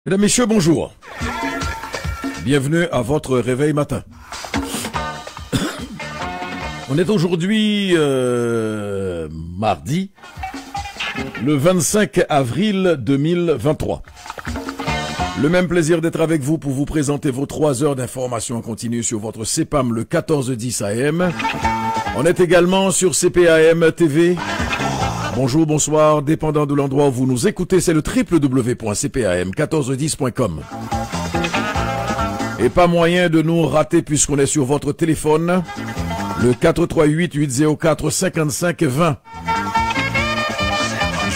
Mesdames, Messieurs, bonjour. Bienvenue à votre réveil matin. On est aujourd'hui mardi, le 25 avril 2023. Le même plaisir d'être avec vous pour vous présenter vos 3 heures d'information en continu sur votre CPAM le 1410 AM. On est également sur CPAM TV. Bonjour, bonsoir, dépendant de l'endroit où vous nous écoutez, c'est le www.cpam1410.com. Et pas moyen de nous rater puisqu'on est sur votre téléphone, le 438-804-5520.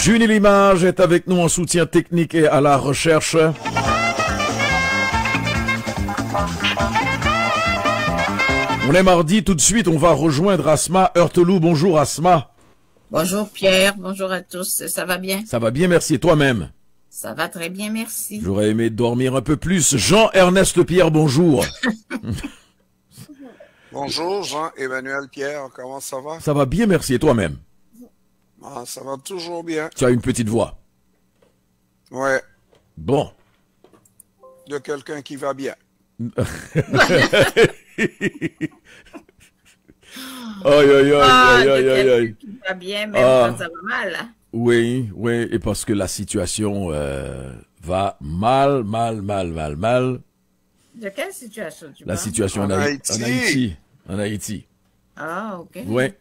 Junie Limage est avec nous en soutien technique et à la recherche. On est mardi, tout de suite, on va rejoindre Asma Heurtelou. Bonjour Asma. Bonjour Pierre, bonjour à tous, ça va bien? Ça va bien, merci. Et toi-même? Ça va très bien, merci. J'aurais aimé dormir un peu plus. Jean-Ernest Pierre, bonjour. Bonjour Jean-Emmanuel Pierre, comment ça va? Ça va bien, merci. Et toi-même? Ah, ça va toujours bien. Tu as une petite voix. Ouais, Bon. de quelqu'un qui va bien. Aïe, aïe, aïe, aïe, aïe, aïe. Tout va bien, même quand ça va mal. Hein? Oui, oui, et parce que la situation va mal. De quelle situation tu La parles? situation En Haïti. En Haïti. Ah, ok. Ouais.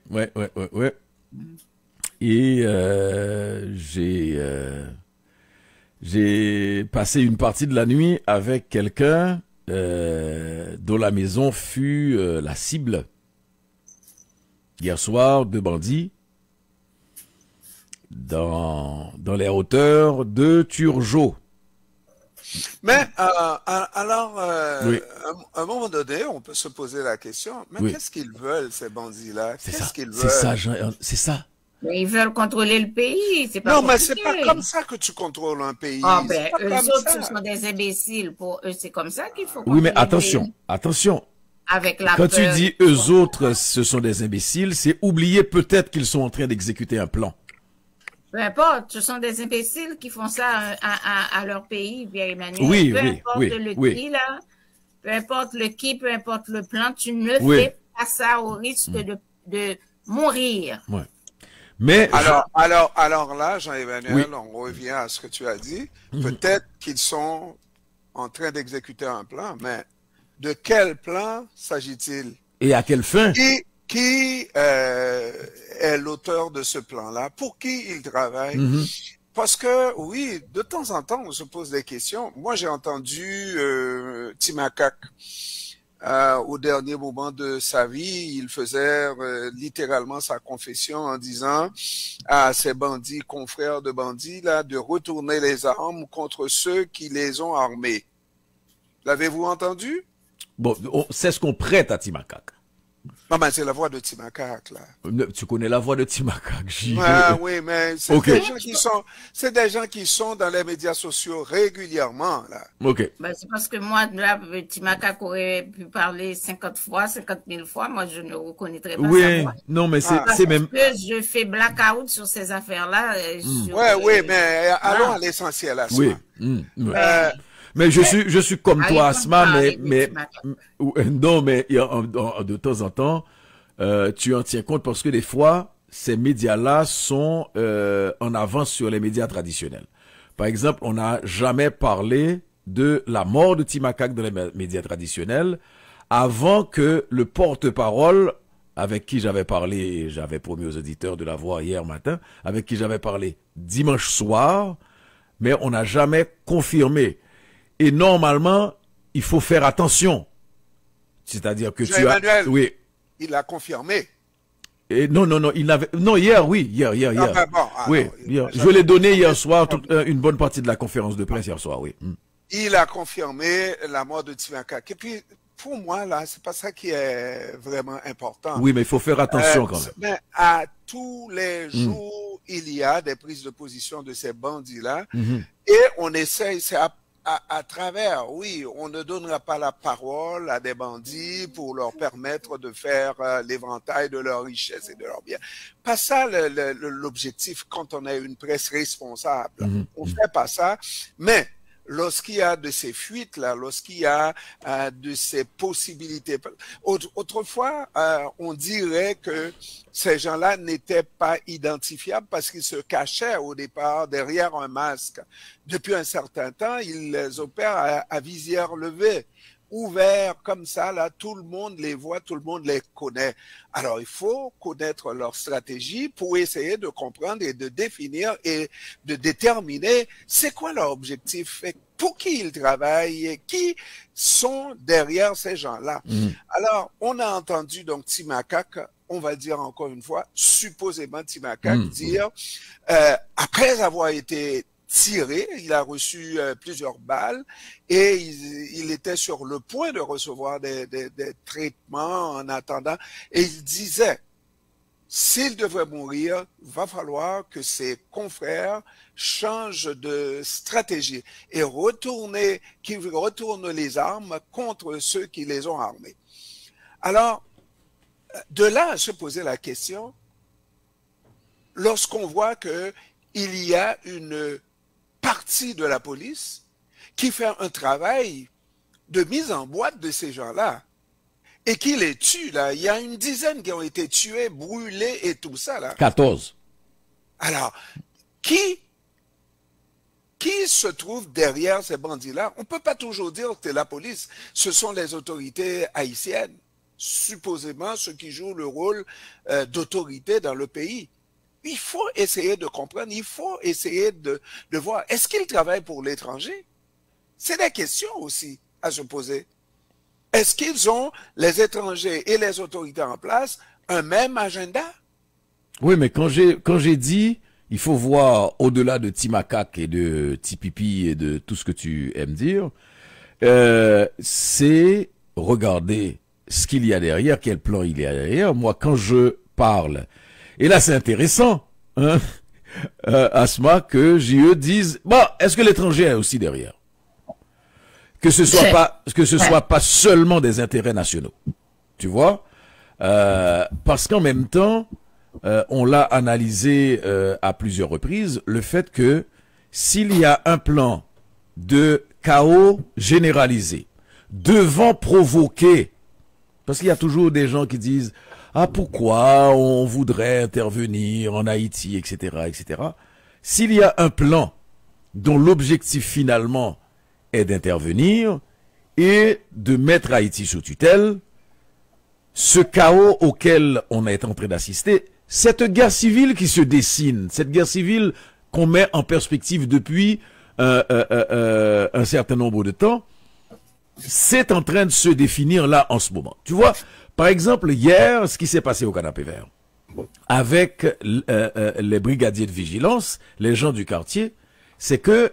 Et j'ai passé une partie de la nuit avec quelqu'un dont la maison fut la cible. Hier soir, 2 bandits dans les hauteurs de Turgeau. Mais alors, Oui. à un moment donné, on peut se poser la question, mais Oui. qu'est-ce qu'ils veulent, ces bandits-là? C'est ça, Qu'est-ce qu'ils c'est veulent? ça, c'est ça. Mais ils veulent contrôler le pays, c'est pas Non, mais c'est compliqué. pas comme ça que tu contrôles un pays. Ah C'est ben, pas eux comme autres, ça. ce sont des imbéciles. Pour eux, c'est comme ça qu'il faut Oui, mais contrôler le pays. attention. Avec la Quand tu peur. dis eux autres, ce sont des imbéciles, c'est oublier peut-être qu'ils sont en train d'exécuter un plan. Peu importe, ce sont des imbéciles qui font ça à leur pays, Pierre-Emmanuel. Oui, peu oui, importe oui, le oui. qui, là, peu importe le qui, peu importe le plan, tu ne Oui. fais pas ça au risque de mourir. Ouais. Mais Alors là, Jean-Emmanuel, Oui. on revient à ce que tu as dit. Peut-être qu'ils sont en train d'exécuter un plan, mais de quel plan s'agit-il? et à quelle fin? Qui est l'auteur de ce plan-là? Pour qui il travaille? Parce que, oui, de temps en temps, on se pose des questions. Moi, j'ai entendu Timakak. Au dernier moment de sa vie, il faisait littéralement sa confession en disant à ses bandits, confrères de bandits, là, de retourner les armes contre ceux qui les ont armés. L'avez-vous entendu? Bon, c'est ce qu'on prête à Timakak. Non, mais c'est la voix de Timakak, là. Tu connais la voix de Timakak, Oui, mais c'est Ok. des gens qui sont dans les médias sociaux régulièrement, là. Ok. Ben, c'est parce que moi, là, Timaka aurait pu parler 50 fois, 50 000 fois, moi, je ne reconnaîtrais pas sa Oui, voix. non, mais Parce c'est même... que je fais blackout sur ces affaires-là. Oui, mais allons à l'essentiel, à Oui. Euh, Mais je suis comme toi, Asma, mais non, mais de temps en temps, tu en tiens compte parce que des fois, ces médias-là sont en avance sur les médias traditionnels. Par exemple, on n'a jamais parlé de la mort de Timakak dans les médias traditionnels avant que le porte-parole, avec qui j'avais parlé, et j'avais promis aux auditeurs de la voir hier matin, avec qui j'avais parlé dimanche soir, mais on n'a jamais confirmé. Et normalement, il faut faire attention. C'est-à-dire que tu as... Jean-Emmanuel, Oui. il a confirmé. Et non, il n'avait... Non, hier, oui, hier. Ah, ben bon, Oui, hier. Je l'ai donné hier soir, une bonne partie de la conférence de presse hier soir, oui. Il a confirmé la mort de Timakak. Et puis, pour moi, là, c'est pas ça qui est vraiment important. Oui, mais il faut faire attention quand même. Mais à tous les jours, il y a des prises de position de ces bandits-là. Et on essaye, c'est à travers, oui, on ne donnera pas la parole à des bandits pour leur permettre de faire l'éventail de leurs richesses et de leurs biens. Pas ça l'objectif quand on a une presse responsable. On fait pas ça, mais lorsqu'il y a de ces fuites-là, lorsqu'il y a de ces possibilités. Autrefois, on dirait que ces gens-là n'étaient pas identifiables parce qu'ils se cachaient au départ derrière un masque. Depuis un certain temps, ils opèrent à visière levée, ouverts comme ça, là, tout le monde les voit, tout le monde les connaît. Alors, il faut connaître leur stratégie pour essayer de comprendre et de définir et de déterminer c'est quoi leur objectif, pour qui ils travaillent, qui sont derrière ces gens-là. Alors, on a entendu donc Timakak, on va dire encore une fois, supposément Timakak dire, après avoir été tiré, il a reçu plusieurs balles et il était sur le point de recevoir des traitements en attendant. Et il disait, s'il devrait mourir, va falloir que ses confrères changent de stratégie et qu'ils retournent les armes contre ceux qui les ont armés. Alors, de là à se poser la question, lorsqu'on voit que il y a une partie de la police qui fait un travail de mise en boîte de ces gens-là et qui les tue, là. Il y a une dizaine qui ont été tués, brûlés et tout ça, là. 14. Alors, qui se trouve derrière ces bandits-là? On ne peut pas toujours dire que c'est la police. Ce sont les autorités haïtiennes, supposément ceux qui jouent le rôle d'autorité dans le pays. Il faut essayer de comprendre, il faut essayer de voir, est-ce qu'ils travaillent pour l'étranger? C'est des questions aussi à se poser. Est-ce qu'ils ont, les étrangers et les autorités en place, un même agenda? Oui, mais quand j'ai dit, il faut voir au-delà de Timakak et de Tipipi et de tout ce que tu aimes dire, c'est regarder ce qu'il y a derrière, quel plan il y a derrière. Moi, quand je parle, et là c'est intéressant, hein, Asma, que JE dise, bon, est-ce que l'étranger est aussi derrière? Que ce soit pas seulement des intérêts nationaux. Tu vois? Parce qu'en même temps, on l'a analysé à plusieurs reprises, le fait que s'il y a un plan de chaos généralisé, devant provoquer, parce qu'il y a toujours des gens qui disent « Ah, pourquoi on voudrait intervenir en Haïti, etc. etc. » S'il y a un plan dont l'objectif finalement est d'intervenir et de mettre Haïti sous tutelle, ce chaos auquel on est en train d'assister, cette guerre civile qui se dessine, cette guerre civile qu'on met en perspective depuis un certain nombre de temps, c'est en train de se définir là en ce moment. Tu vois, par exemple, hier, ce qui s'est passé au Canapé Vert, avec les brigadiers de vigilance, les gens du quartier, c'est que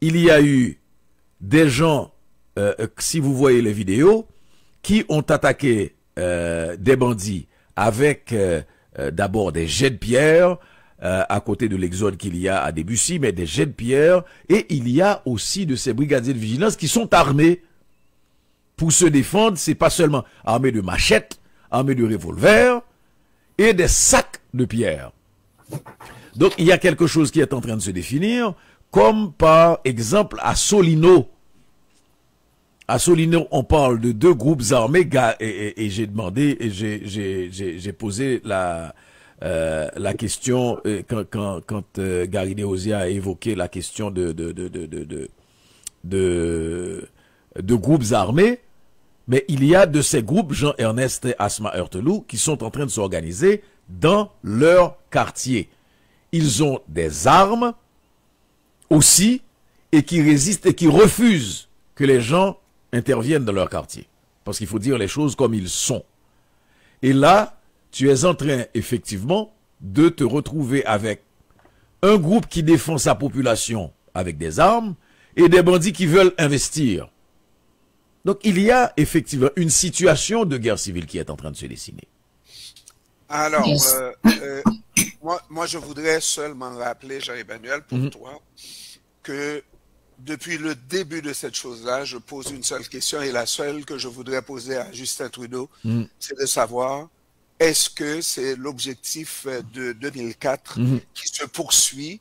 il y a eu des gens, si vous voyez les vidéos, qui ont attaqué des bandits avec d'abord des jets de pierre, à côté de l'exode qu'il y a à Debussy, mais des jets de pierre, et il y a aussi de ces brigadiers de vigilance qui sont armés pour se défendre. C'est pas seulement armés de machettes, armés de revolvers et des sacs de pierre. Donc il y a quelque chose qui est en train de se définir, comme par exemple à Solino. À Solino, on parle de deux groupes armés, et j'ai demandé, et j'ai posé la question quand Gary Deosia a évoqué la question de groupes armés, mais il y a de ces groupes, Jean-Ernest et Asma Heurtelou, qui sont en train de s'organiser dans leur quartier. Ils ont des armes aussi, et qui résistent et qui refusent que les gens interviennent dans leur quartier. Parce qu'il faut dire les choses comme ils sont. Et là, tu es en train, effectivement, de te retrouver avec un groupe qui défend sa population avec des armes et des bandits qui veulent investir. Donc, il y a effectivement une situation de guerre civile qui est en train de se dessiner. Alors, moi, je voudrais seulement rappeler, Jean-Emmanuel, pour toi, que depuis le début de cette chose-là, je pose une seule question, et la seule que je voudrais poser à Justin Trudeau, c'est de savoir, est-ce que c'est l'objectif de 2004 qui se poursuit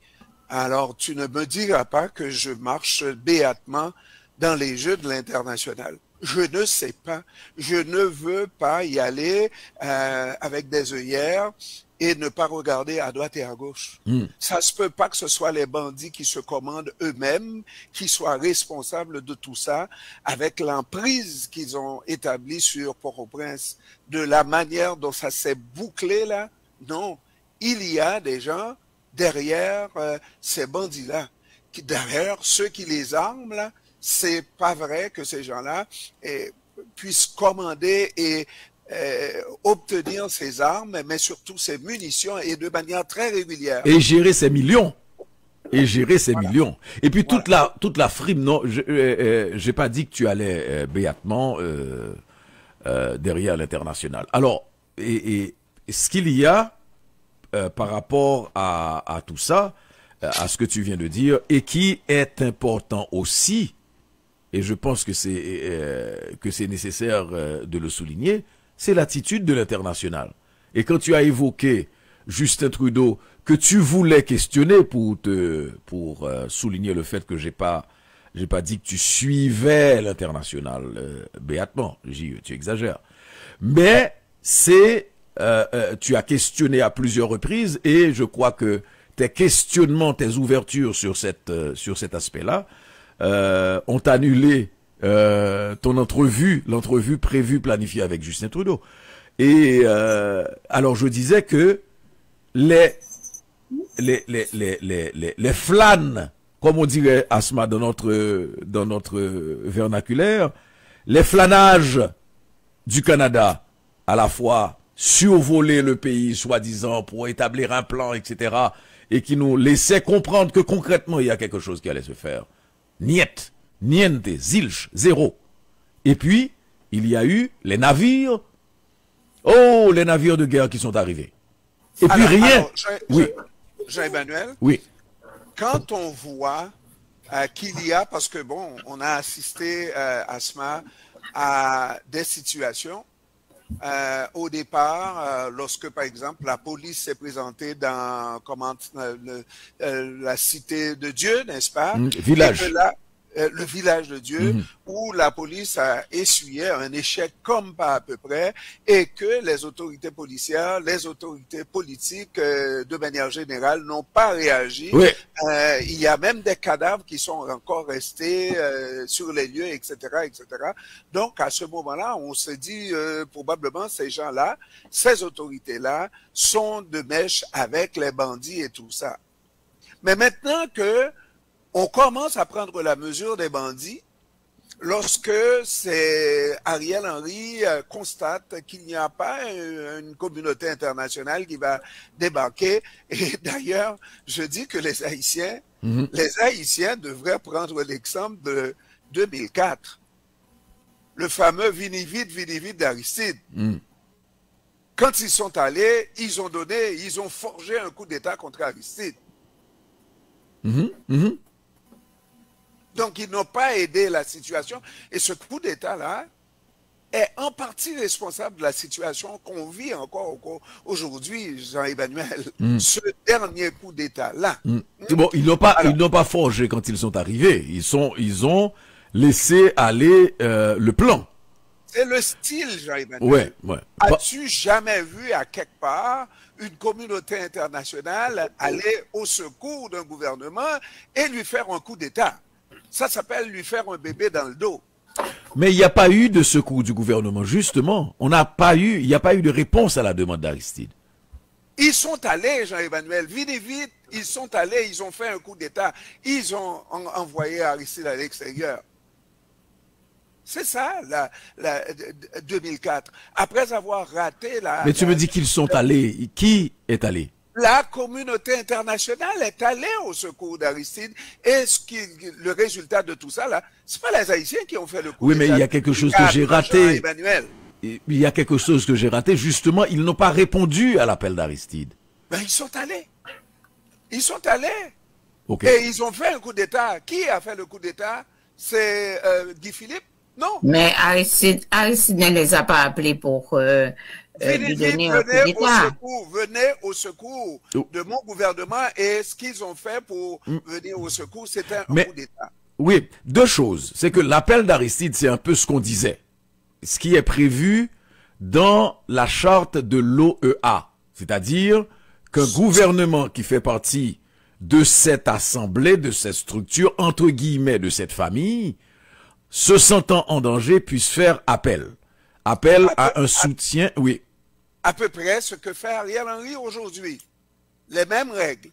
alors tu ne me diras pas que je marche béatement dans les jeux de l'international. Je ne sais pas. Je ne veux pas y aller avec des œillères et ne pas regarder à droite et à gauche. Ça se peut pas que ce soit les bandits qui se commandent eux-mêmes, qui soient responsables de tout ça, avec l'emprise qu'ils ont établie sur Port-au-Prince, de la manière dont ça s'est bouclé là. Non, il y a des gens derrière ces bandits-là, derrière ceux qui les arment là. C'est pas vrai que ces gens-là puissent commander et obtenir ces armes, mais surtout ces munitions et de manière très régulière. Et gérer ces millions. Et gérer ces millions. Et puis toute la frime, non, j'ai pas dit que tu allais béatement derrière l'international. Alors, et ce qu'il y a par rapport à tout ça, à ce que tu viens de dire, et qui est important aussi, et je pense que c'est nécessaire de le souligner, c'est l'attitude de l'international. Et quand tu as évoqué Justin Trudeau, que tu voulais questionner pour souligner le fait que j'ai pas dit que tu suivais l'international béatement, tu exagères. Mais tu as questionné à plusieurs reprises et je crois que tes questionnements, tes ouvertures sur cet aspect-là ont annulé ton entrevue, l'entrevue prévue, planifiée avec Justin Trudeau. Et alors je disais que les flânes, comme on dirait Asma dans notre vernaculaire, les flânages du Canada, à la fois survoler le pays, soi-disant, pour établir un plan, etc., et qui nous laissait comprendre que concrètement, il y a quelque chose qui allait se faire. Niet, niente, zilch, zéro. Et puis, il y a eu les navires, les navires de guerre qui sont arrivés. Et puis rien. Jean-Emmanuel, oui. Quand on voit qu'il y a, parce que bon, on a assisté, Asma, à des situations, au départ, lorsque, par exemple, la police s'est présentée dans la cité de Dieu, n'est-ce pas? Village. Le village de Dieu, où la police a essuyé un échec comme pas à peu près, et que les autorités policières, les autorités politiques, de manière générale, n'ont pas réagi. Oui. Il y a même des cadavres qui sont encore restés sur les lieux, etc., etc. Donc, à ce moment-là, on se dit probablement ces gens-là, ces autorités-là, sont de mèche avec les bandits et tout ça. Mais maintenant que on commence à prendre la mesure des bandits, lorsque c'est Ariel Henry constate qu'il n'y a pas une communauté internationale qui va débarquer. Et d'ailleurs, je dis que les Haïtiens devraient prendre l'exemple de 2004. Le fameux Vini vite d'Aristide. Quand ils sont allés, ils ont forgé un coup d'État contre Aristide. Donc, ils n'ont pas aidé la situation. Et ce coup d'État-là est en partie responsable de la situation qu'on vit encore aujourd'hui, Jean-Emmanuel. Ce dernier coup d'État-là. Bon, ils n'ont pas forgé quand ils sont arrivés. Ils ont laissé aller le plan. C'est le style, Jean-Emmanuel. Ouais. As-tu jamais vu à quelque part une communauté internationale aller au secours d'un gouvernement et lui faire un coup d'État? Ça s'appelle lui faire un bébé dans le dos. Mais il n'y a pas eu de secours du gouvernement, justement. Il n'y a pas eu de réponse à la demande d'Aristide. Ils sont allés, Jean-Emmanuel, vite, ils sont allés, ils ont fait un coup d'État. Ils ont envoyé Aristide à l'extérieur. C'est ça, 2004. Après avoir raté Mais tu me dis qu'ils sont allés. Qui est allé? La communauté internationale est allée au secours d'Aristide. Et le résultat de tout ça, là, c'est pas les Haïtiens qui ont fait le coup. Oui, mais il y a quelque chose que j'ai raté. Il y a quelque chose que j'ai raté. Justement, ils n'ont pas répondu à l'appel d'Aristide. Ben, ils sont allés. Okay. Et ils ont fait un coup d'État. Qui a fait le coup d'État? C'est Guy Philippe. Non. Mais Aristide ne les a pas appelés pour lui donner un coup d'État. Venez au secours de mon gouvernement et ce qu'ils ont fait pour venir au secours, c'était un coup d'État. Oui, deux choses. C'est que l'appel d'Aristide, c'est un peu ce qu'on disait. Ce qui est prévu dans la charte de l'OEA. C'est-à-dire qu'un gouvernement qui fait partie de cette assemblée, de cette structure, entre guillemets, de cette famille, se sentant en danger, puisse faire appel. Appel à un soutien, oui. À peu près ce que fait Ariel Henry aujourd'hui. Les mêmes règles.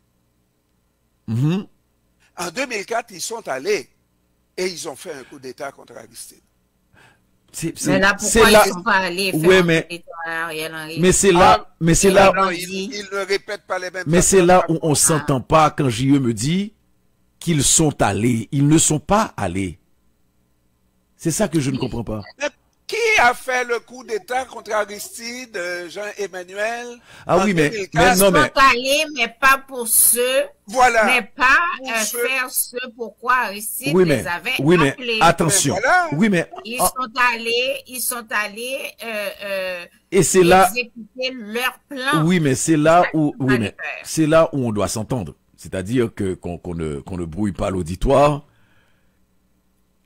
En 2004, ils sont allés et ils ont fait un coup d'État contre Aristide. Mais là, pourquoi ils ne sont pas allés faire un coup d'État à Ariel Henry? Mais c'est là, ils ne répètent pas les mêmes. Mais c'est là où on s'entend pas quand JE me dit qu'ils sont allés. Ils ne sont pas allés. C'est ça que je ne comprends pas. Qui a fait le coup d'État contre Aristide, Jean-Emmanuel? Ah oui, mais ils sont allés, mais pas pour ceux. Voilà. Mais pas faire ce pourquoi Aristide les avait appelés. Oui, mais attention. Voilà. Oui, mais ils sont allés et c'est là exécuter leur plan. Oui, mais c'est là où c'est là où on doit s'entendre. C'est-à-dire que qu'on ne brouille pas l'auditoire.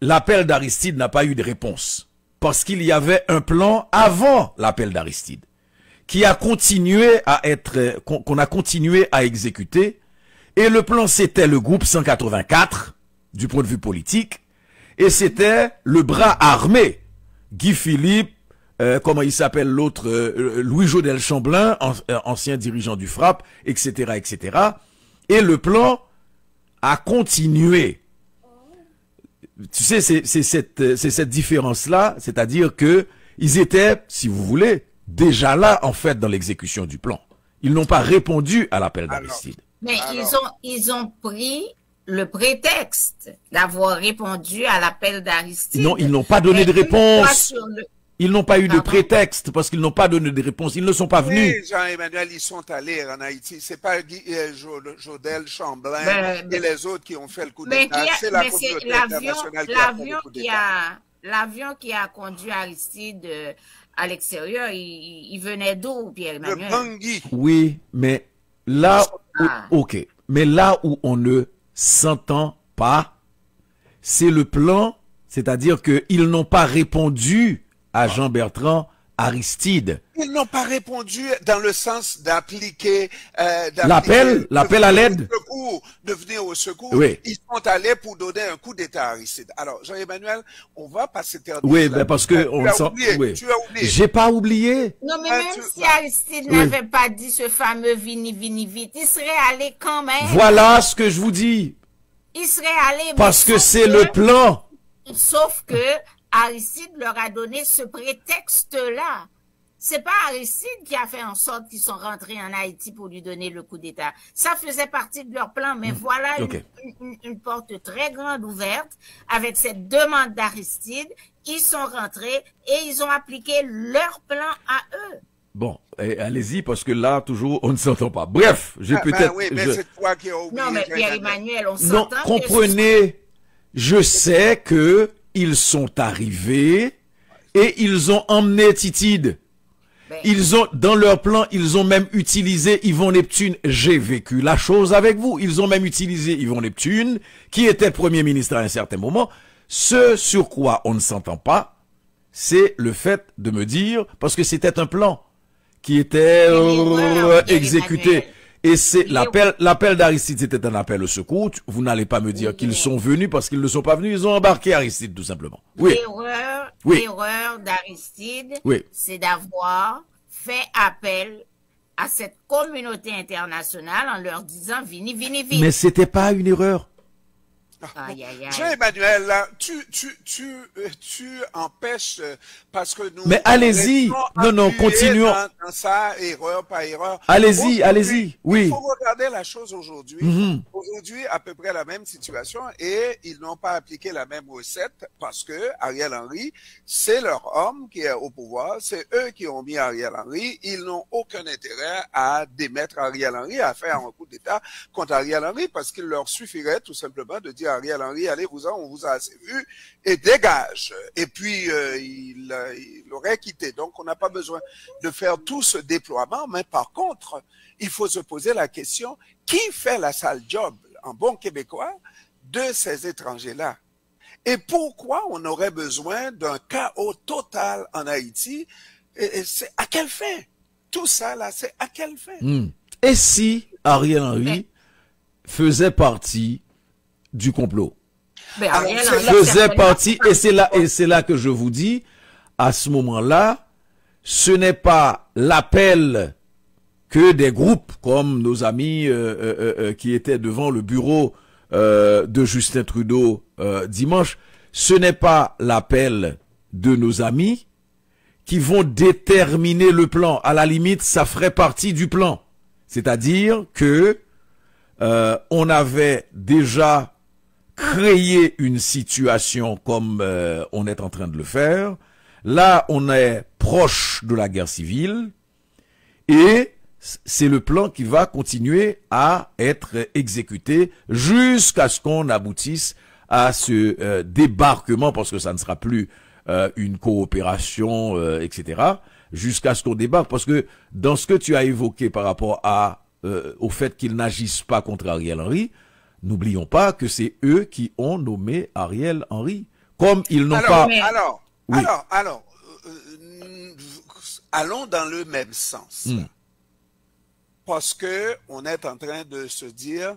L'appel d'Aristide n'a pas eu de réponse. Parce qu'il y avait un plan avant l'appel d'Aristide, qui a continué à être, qu'on a continué à exécuter. Et le plan, c'était le groupe 184, du point de vue politique. Et c'était le bras armé. Guy Philippe, comment il s'appelle l'autre, Louis Jodel Chamblin, ancien dirigeant du FRAPP, etc., etc. Et le plan a continué. Tu sais, c'est cette différence-là, c'est-à-dire que ils étaient, si vous voulez, déjà là, en fait, dans l'exécution du plan. Ils n'ont pas répondu à l'appel d'Aristide. Mais ils ont pris le prétexte d'avoir répondu à l'appel d'Aristide. Non, ils n'ont pas donné de réponse. Ils n'ont pas eu de prétexte parce qu'ils n'ont pas donné de réponse. Ils ne sont pas venus. Oui, Jean-Emmanuel, ils sont allés en Haïti. C'est pas Jodel Chamblin et les autres qui ont fait le coup d'État. C'est la communauté internationale qui a fait le coup d'État. L'avion qui a conduit Aristide à l'extérieur, il venait d'où, Pierre-Emmanuel? De Bangui. Oui, mais là, ok. Mais là où on ne s'entend pas, c'est le plan, c'est-à-dire qu'ils n'ont pas répondu à Jean-Bertrand Aristide. Ils n'ont pas répondu dans le sens d'appliquer l'appel à l'aide, de venir au secours. Oui. Ils sont allés pour donner un coup d'État à Aristide. Alors, Jean-Emmanuel, on va pas s'éterniser. Oui, mais parce que on sent. Oui. Tu as oublié. J'ai pas oublié. Non, mais même si Aristide n'avait pas dit ce fameux vini vite, il serait allé quand même. Voilà ce que je vous dis. Il serait allé. Parce que c'est le plan. Sauf que Aristide leur a donné ce prétexte-là. C'est pas Aristide qui a fait en sorte qu'ils sont rentrés en Haïti pour lui donner le coup d'État. Ça faisait partie de leur plan, mais voilà une porte très grande ouverte avec cette demande d'Aristide. Ils sont rentrés et ils ont appliqué leur plan à eux. Bon, allez-y, parce que là, toujours, on ne s'entend pas. Bref, j'ai peut-être... oui, mais c'est toi qui as oublié. Non, mais Pierre-Emmanuel, on s'entend. Non, comprenez, je sais que ils sont arrivés et ils ont emmené Titide. Ils ont, dans leur plan, ils ont même utilisé Yvon Neptune. J'ai vécu la chose avec vous. Ils ont même utilisé Yvon Neptune, qui était Premier ministre à un certain moment. Ce sur quoi on ne s'entend pas, c'est le fait de me dire, parce que c'était un plan qui était exécuté. Et c'est l'appel d'Aristide, c'était un appel au secours. Vous n'allez pas me dire qu'ils sont venus parce qu'ils ne sont pas venus. Ils ont embarqué Aristide, tout simplement. Oui. L'erreur d'Aristide, c'est d'avoir fait appel à cette communauté internationale en leur disant vini vite. Mais c'était pas une erreur. Jean-Emmanuel, là, tu empêches parce que nous... Mais allez-y. Non, continuons. Dans ça, erreur par erreur. Allez-y, oui. Il faut regarder la chose aujourd'hui. Aujourd'hui, à peu près la même situation et ils n'ont pas appliqué la même recette parce que Ariel Henry, c'est leur homme qui est au pouvoir. C'est eux qui ont mis Ariel Henry. Ils n'ont aucun intérêt à démettre Ariel Henry, à faire un coup d'État contre Ariel Henry parce qu'il leur suffirait tout simplement de dire Ariel Henry, allez-vous-en, on vous a assez vu. vue et dégage. Et puis, il aurait quitté. Donc, on n'a pas besoin de faire tout ce déploiement. Mais par contre, il faut se poser la question, qui fait la sale job, en bon québécois, de ces étrangers-là? Et pourquoi on aurait besoin d'un chaos total en Haïti? Et c'est à quelle fin? Tout ça, là, c'est à quelle fin? Et si Ariel Henry faisait partie du complot? Faisait partie, et c'est là que je vous dis, à ce moment-là, ce n'est pas l'appel que des groupes comme nos amis qui étaient devant le bureau de Justin Trudeau dimanche, ce n'est pas l'appel de nos amis qui vont déterminer le plan. À la limite, ça ferait partie du plan. C'est-à-dire que on avait déjà créé une situation comme on est en train de le faire. Là, on est proche de la guerre civile et c'est le plan qui va continuer à être exécuté jusqu'à ce qu'on aboutisse à ce débarquement, parce que ça ne sera plus une coopération, etc., jusqu'à ce qu'on débarque. Parce que dans ce que tu as évoqué par rapport au fait qu'ils n'agissent pas contre Ariel Henry, n'oublions pas que c'est eux qui ont nommé Ariel Henry. Comme ils n'ont pas... Alors, allons dans le même sens. Parce que on est en train de se dire,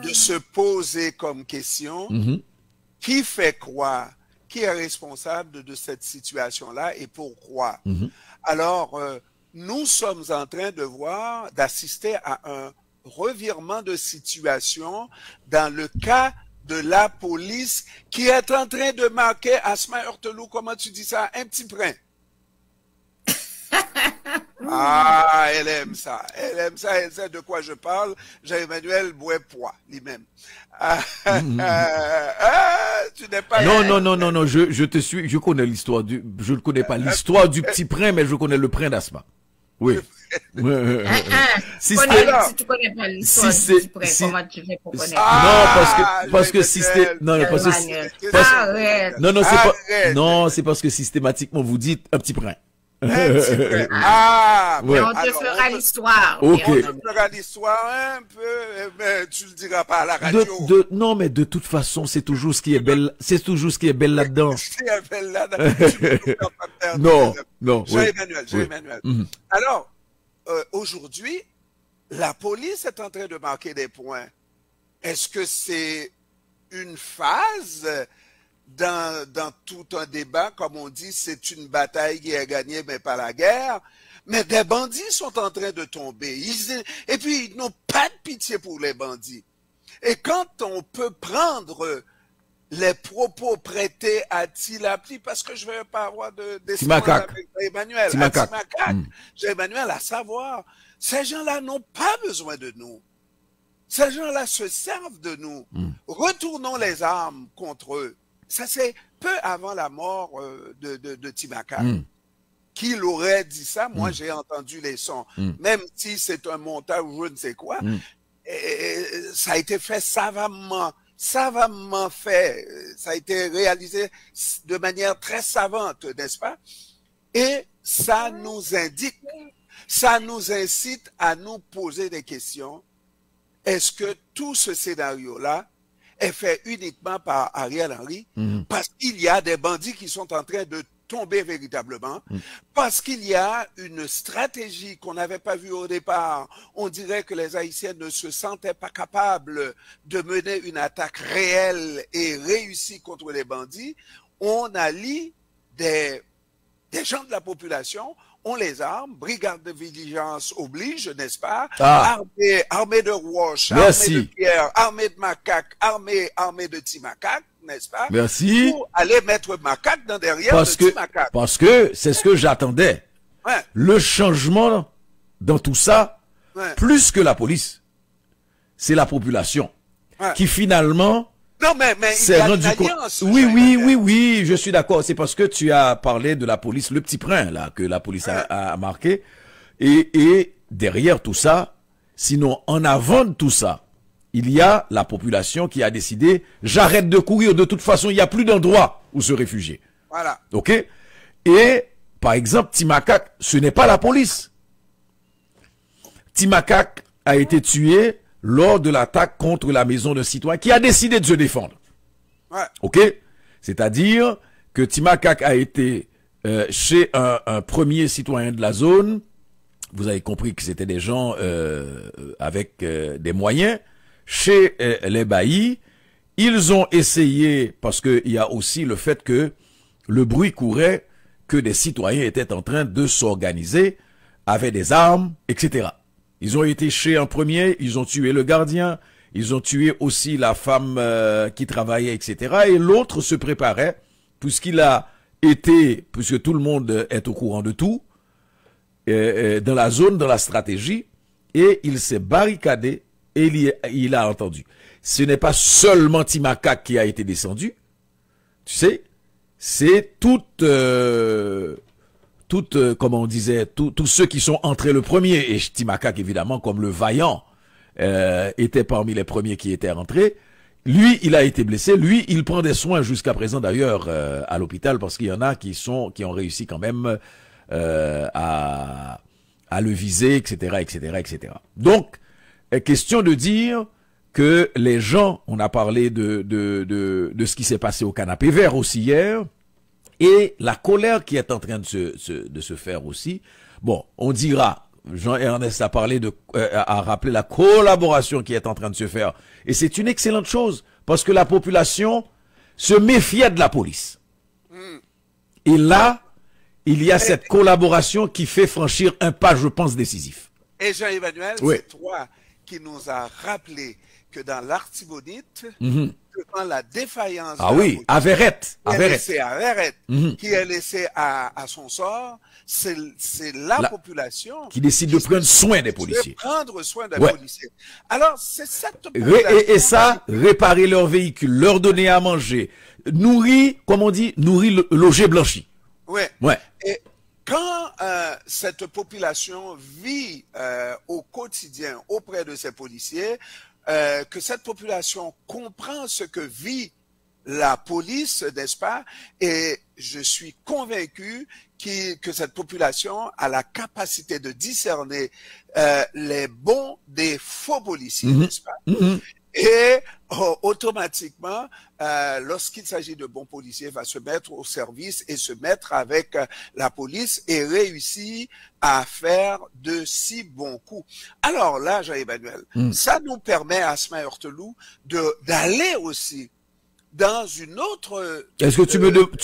de se poser comme question, qui fait quoi? Qui est responsable de cette situation-là et pourquoi? Alors, nous sommes en train d'assister à un revirement de situation dans le cas de la police qui est en train de marquer, Asma Heurtelou, comment tu dis ça? Un petit brin. Ah, elle aime ça, elle sait de quoi je parle. Jean-Emmanuel Bouet-Poix, lui-même. Tu n'es pas... Non, je te suis, je connais l'histoire je ne connais pas l'histoire du petit prin, mais je connais le prin d'Asma. Oui. Si tu connais pas l'histoire du petit prin, comment tu fais pour connaître? C'est parce que systématiquement vous dites un petit prin. Mais on te fera l'histoire. On te fera l'histoire un peu, mais tu le diras pas à la radio. Non, mais de toute façon, c'est toujours ce qui est belle, là-dedans. Non. Jean-Emmanuel. Alors, aujourd'hui, la police est en train de marquer des points. Est-ce que c'est une phase dans tout un débat, comme on dit, c'est une bataille qui est gagnée, mais pas la guerre. Mais des bandits sont en train de tomber. Et puis, ils n'ont pas de pitié pour les bandits. Et quand on peut prendre les propos prêtés à Tilapli, parce que je ne vais pas avoir d'espoir avec Emmanuel, Emmanuel, à savoir, ces gens-là n'ont pas besoin de nous. Ces gens-là se servent de nous. Retournons les armes contre eux. Ça, c'est peu avant la mort de Timaka. Qui l'aurait dit ça? Moi, j'ai entendu les sons. Même si c'est un montage ou je ne sais quoi, ça a été fait savamment fait. Ça a été réalisé de manière très savante, n'est-ce pas? Et ça nous indique, ça nous incite à nous poser des questions. Est-ce que tout ce scénario-là est fait uniquement par Ariel Henry, parce qu'il y a des bandits qui sont en train de tomber véritablement, parce qu'il y a une stratégie qu'on n'avait pas vue au départ. On dirait que les Haïtiens ne se sentaient pas capables de mener une attaque réelle et réussie contre les bandits. On allie des gens de la population, on les arme, brigade de vigilance oblige, n'est-ce pas? Armée de roches, armée de pierre, armée de macaques, armée de petits macaques, n'est-ce pas? Merci. Pour aller mettre macaques dans derrière de petits macaques. Parce que c'est ce que j'attendais. Le changement dans tout ça, plus que la police, c'est la population qui finalement... Non, mais il y a une alliance. Oui, je suis d'accord. C'est parce que tu as parlé de la police, le petit prin, là, que la police a marqué. Et derrière tout ça, sinon en avant de tout ça, il y a la population qui a décidé, j'arrête de courir, de toute façon, il n'y a plus d'endroit où se réfugier. Voilà. OK? Et, par exemple, Timakak, ce n'est pas la police. Timakak a été tué lors de l'attaque contre la maison d'un citoyen qui a décidé de se défendre. Ouais. OK? C'est-à-dire que Timakak a été chez un premier citoyen de la zone. Vous avez compris que c'était des gens avec des moyens. Chez les baillis, ils ont essayé, parce qu'il y a aussi le fait que le bruit courait que des citoyens étaient en train de s'organiser, avaient des armes, etc. Ils ont été chez un premier, ils ont tué le gardien, ils ont tué aussi la femme qui travaillait, etc. Et l'autre se préparait, puisqu'il a été, puisque tout le monde est au courant de tout, dans la zone, dans la stratégie, et il s'est barricadé et il a entendu. Ce n'est pas seulement Timakak qui a été descendu, tu sais, c'est comme on disait, tous ceux qui sont entrés le premier, et Timakak évidemment comme le vaillant était parmi les premiers qui étaient rentrés. Lui, il a été blessé. Lui, il prend des soins jusqu'à présent d'ailleurs à l'hôpital parce qu'il y en a qui ont réussi quand même à le viser, etc., etc., etc. Donc, question de dire que les gens, on a parlé de ce qui s'est passé au Canapé Vert aussi hier, et la colère qui est en train de se faire aussi. Bon, on dira, Jean-Ernest a parlé a rappelé la collaboration qui est en train de se faire. Et c'est une excellente chose, parce que la population se méfiait de la police. Et là, il y a cette collaboration qui fait franchir un pas, je pense, décisif. Et Jean-Emmanuel, oui. C'est toi qui nous a rappelé que dans l'Artibonite, devant la défaillance de la Averet, qui est laissé à son sort, c'est la population qui décide de prendre soin des policiers. Prendre soin des policiers. Alors, c'est cette population... Et ça, réparer leurs véhicules, leur donner à manger, nourrir, comme on dit, nourrir, loger, blanchi. Oui. Ouais. Et quand cette population vit au quotidien auprès de ces policiers, que cette population comprend ce que vit la police, n'est-ce pas? Et je suis convaincu que cette population a la capacité de discerner les bons des faux policiers, n'est-ce pas? Et automatiquement, lorsqu'il s'agit de bons policiers, va se mettre au service et se mettre avec la police et réussir à faire de si bons coups. Alors là, Jean-Emmanuel, ça nous permet à Asma Heurteloup d'aller aussi dans une autre... Est-ce que tu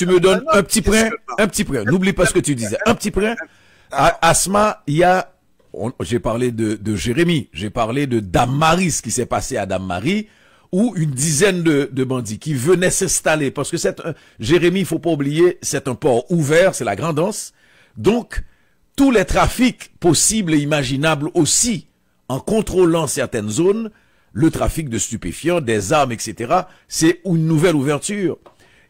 me donnes un petit point? Un petit point. N'oublie pas ce que tu disais. Un petit point. Asma, il y a... J'ai parlé de Jérémy, j'ai parlé de Dame Marie, ce qui s'est passé à Dame Marie, où une dizaine de bandits qui venaient s'installer, parce que Jérémy, il faut pas oublier, c'est un port ouvert, c'est la Grand'Anse, donc tous les trafics possibles et imaginables aussi, en contrôlant certaines zones, le trafic de stupéfiants, des armes, etc., c'est une nouvelle ouverture.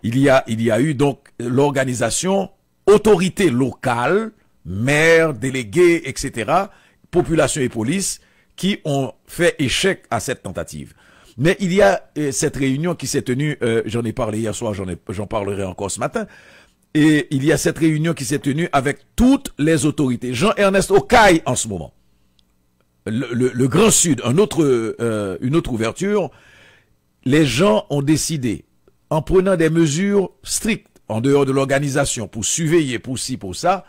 Il y a eu donc l'organisation autorité locale, maires, délégués, etc., population et police, qui ont fait échec à cette tentative. Mais il y a cette réunion qui s'est tenue, j'en ai parlé hier soir, j'en parlerai encore ce matin, et il y a cette réunion qui s'est tenue avec toutes les autorités. Jean-Ernest Okaï en ce moment. Le Grand Sud, une autre ouverture, les gens ont décidé, en prenant des mesures strictes, en dehors de l'organisation, pour surveiller, pour ci, pour ça,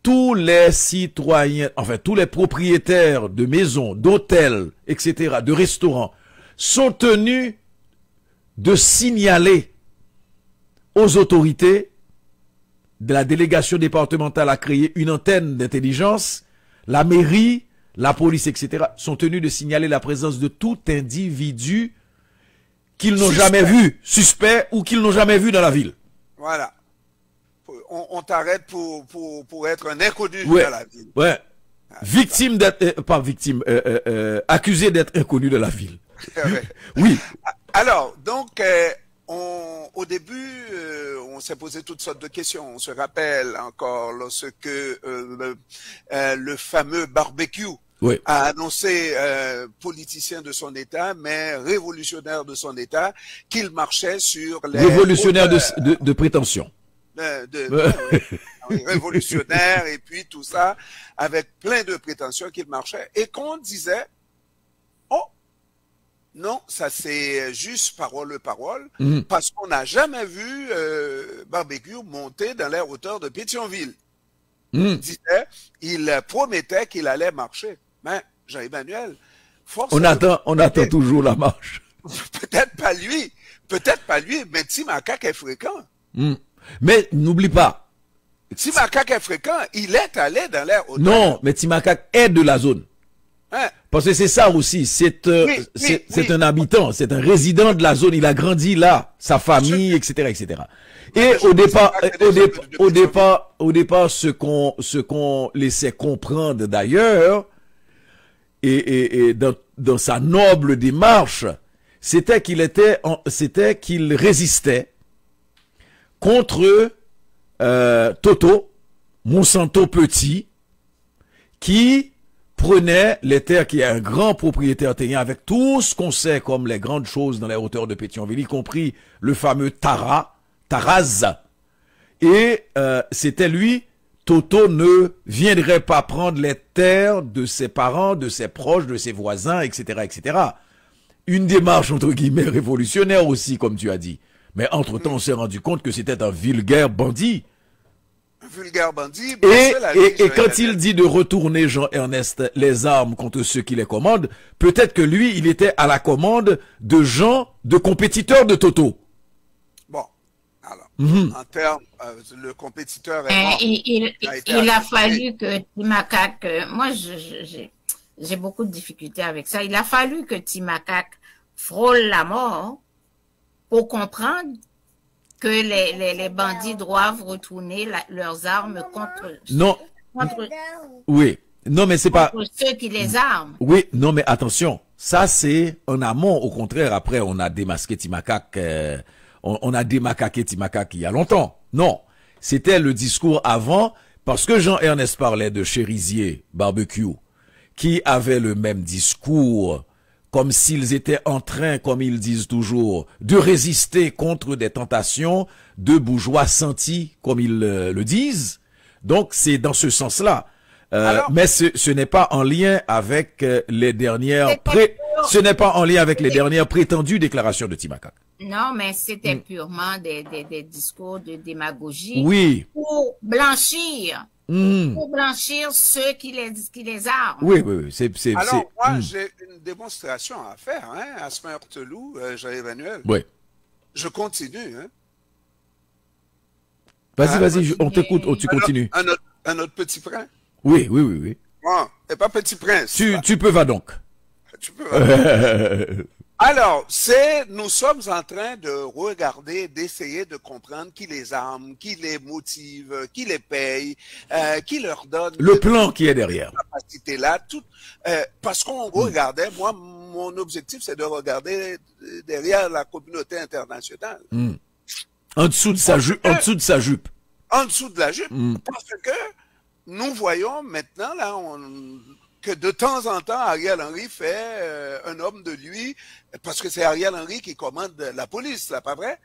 tous les citoyens, enfin tous les propriétaires de maisons, d'hôtels, etc., de restaurants, sont tenus de signaler aux autorités de la délégation départementale à créer une antenne d'intelligence, la mairie, la police, etc., sont tenus de signaler la présence de tout individu qu'ils n'ont jamais vu, suspect, ou qu'ils n'ont jamais vu dans la ville. Voilà. On t'arrête pour être un inconnu dans la ville. Ouais. Victime d'être, pas victime, accusé d'être inconnu de la ville. Oui. Alors, donc, au début, on s'est posé toutes sortes de questions. On se rappelle encore lorsque le fameux barbecue Oui. a annoncé, politicien de son État, mais révolutionnaire de son État, qu'il marchait sur les... Révolutionnaire de prétention. Oui, révolutionnaire et puis tout ça, avec plein de prétentions qu'il marchait. Et qu'on disait, oh, non, ça c'est juste parole, parce qu'on n'a jamais vu Barbecue monter dans les hauteurs de Pétionville. Il disait, il promettait qu'il allait marcher. Mais Jean-Emmanuel, on attend toujours la marche. Peut-être pas lui, mais Timakak est fréquent. Mais n'oublie pas. Timakak est fréquent, il est allé dans l'air hauteurs. Non, mais Timakak est de la zone. Hein? Parce que c'est ça aussi, c'est un habitant, c'est un résident de la zone, il a grandi là, sa famille, etc., etc. Et au départ, ce qu'on laissait comprendre d'ailleurs, et dans sa noble démarche, c'était qu'il résistait contre Toto, Monsanto Petit, qui prenait les terres, qui est un grand propriétaire terrien, avec tout ce qu'on sait comme les grandes choses dans les hauteurs de Pétionville, y compris le fameux Taraz. Et c'était lui, Toto ne viendrait pas prendre les terres de ses parents, de ses proches, de ses voisins, etc., etc. Une démarche, entre guillemets, révolutionnaire aussi, comme tu as dit. Mais entre-temps, on s'est rendu compte que c'était un vulgaire bandit. Vulgaire bandit. Et quand il dit de retourner, Jean-Ernest, les armes contre ceux qui les commandent, peut-être que lui, il était à la commande de gens, de compétiteurs de Toto. Bon, alors, en termes, le compétiteur est mort. Il a fallu que Timakak, moi j'ai beaucoup de difficultés avec ça, il a fallu que Timakak frôle la mort pour comprendre que les bandits doivent retourner leurs armes contre oui, non mais c'est pas ceux qui les arment. Oui, non mais attention, ça c'est en amont. Au contraire, après on a démasqué Timakak, on a démacaqué Timakak il y a longtemps. Non, c'était le discours avant, parce que Jean-Ernest parlait de Chérisier Barbecue, qui avait le même discours, comme s'ils étaient en train, comme ils disent toujours, de résister contre des tentations de bourgeois sentis, comme ils le disent. Donc, c'est dans ce sens-là. Mais ce n'est pas en lien avec les dernières ce n'est pas en lien avec les dernières prétendues déclarations de Timakak. Non, mais c'était purement des discours de démagogie. Oui. Pour blanchir. Pour blanchir ceux qui les arment. Oui. Alors, moi, j'ai une démonstration à faire, hein, Asma Hortelou, Jean-Emmanuel. Oui. Je continue, hein. Vas-y, on t'écoute, tu continues. Un autre petit prince? Oui. Bon, et pas petit prince. Tu peux va donc. Tu peux va donc. Alors, nous sommes en train de regarder, d'essayer de comprendre qui les arme, qui les motive, qui les paye, qui leur donne le plan qui est derrière. Capacité là, tout, parce qu'on regardait, moi, mon objectif, c'est de regarder derrière la communauté internationale. En dessous de sa jupe. En dessous de la jupe, parce que nous voyons maintenant là, que de temps en temps, Ariel Henry fait un homme de lui, parce que c'est Ariel Henry qui commande la police, là, pas vrai?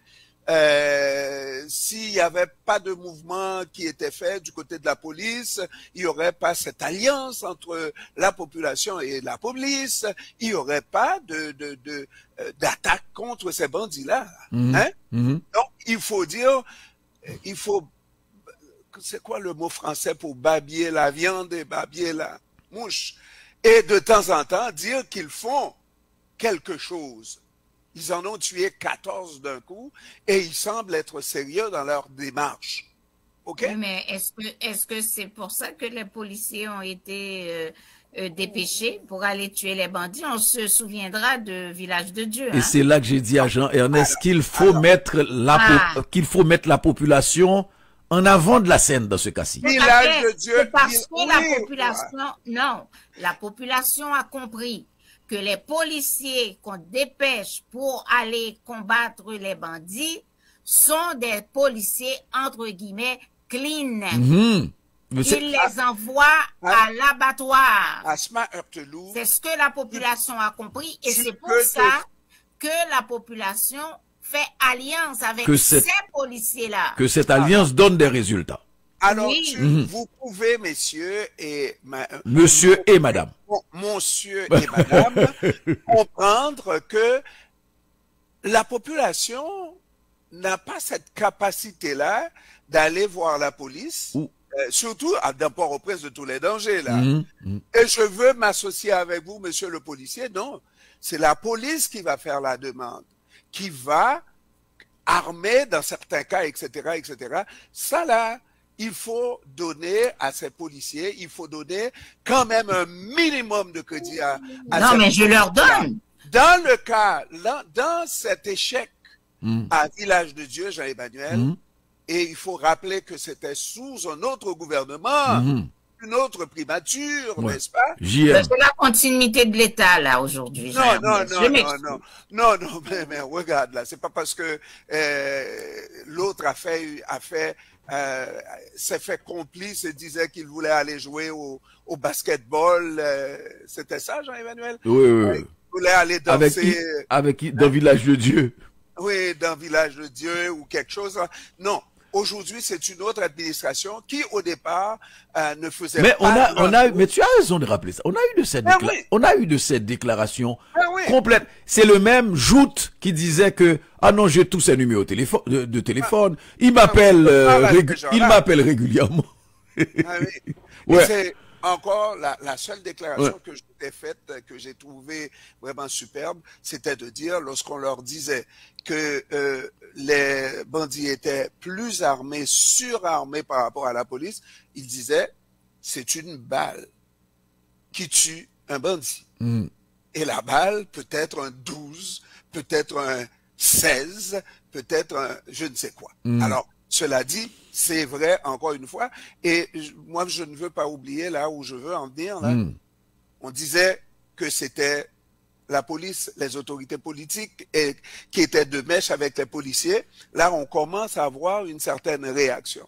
S'il n'y avait pas de mouvement qui était fait du côté de la police, il n'y aurait pas cette alliance entre la population et la police, il n'y aurait pas d'attaque contre ces bandits-là. Hein? Donc, il faut dire, c'est quoi le mot français pour babiller la viande et babiller la mouche? Et de temps en temps, dire qu'ils font quelque chose. Ils en ont tué 14 d'un coup et ils semblent être sérieux dans leur démarche. OK? Oui, mais est-ce que c'est pour ça que les policiers ont été dépêchés pour aller tuer les bandits? On se souviendra de Village de Dieu. Et c'est là que j'ai dit à Jean-Ernest qu'il faut mettre la population en avant de la scène dans ce cas-ci. Village de Dieu. C'est parce que la population, la population a compris que les policiers qu'on dépêche pour aller combattre les bandits sont des policiers, entre guillemets, clean. Il les envoie à l'abattoir. Asma Heurteloup. C'est ce que la population a compris et c'est pour ça que la population fait alliance avec ces policiers-là. Que cette alliance donne des résultats. Alors, vous pouvez, messieurs et monsieur et madame, monsieur et madame, comprendre que la population n'a pas cette capacité-là d'aller voir la police, surtout à Port-au-Prince de tous les dangers, là. Et je veux m'associer avec vous, monsieur le policier. Non, c'est la police qui va faire la demande, qui va armer dans certains cas, etc., etc. Ça, là, il faut donner à ces policiers, il faut donner quand même un minimum de crédit à non, mais je leur donne. Dans le cas, dans cet échec à Village de Dieu, Jean-Emmanuel, et il faut rappeler que c'était sous un autre gouvernement, une autre primature, n'est-ce pas? C'est la continuité de l'État, là, aujourd'hui. Non, mais regarde, là, c'est pas parce que l'autre s'est fait complice et disait qu'il voulait aller jouer au basketball. C'était ça, Jean-Emmanuel? Oui. Il voulait aller danser. Dans Village de Dieu. Oui, dans Village de Dieu ou quelque chose. Non. Aujourd'hui, c'est une autre administration qui, au départ, ne faisait pas... Mais tu as raison de rappeler ça. On a eu de cette déclaration complète. C'est le même Joute qui disait que, ah non, j'ai tous ces numéros de téléphone. Il m'appelle régulièrement. C'est encore la seule déclaration que je t'ai faite, que j'ai trouvée vraiment superbe, c'était de dire, lorsqu'on leur disait que les bandits étaient plus armés, surarmés par rapport à la police, ils disaient, c'est une balle qui tue un bandit. Et la balle peut être un 12, peut-être un 16, peut-être un je ne sais quoi. Alors, cela dit, c'est vrai, encore une fois, et moi, je ne veux pas oublier là où je veux en venir. Là. On disait que c'était la police, les autorités politiques qui étaient de mèche avec les policiers. Là, on commence à avoir une certaine réaction.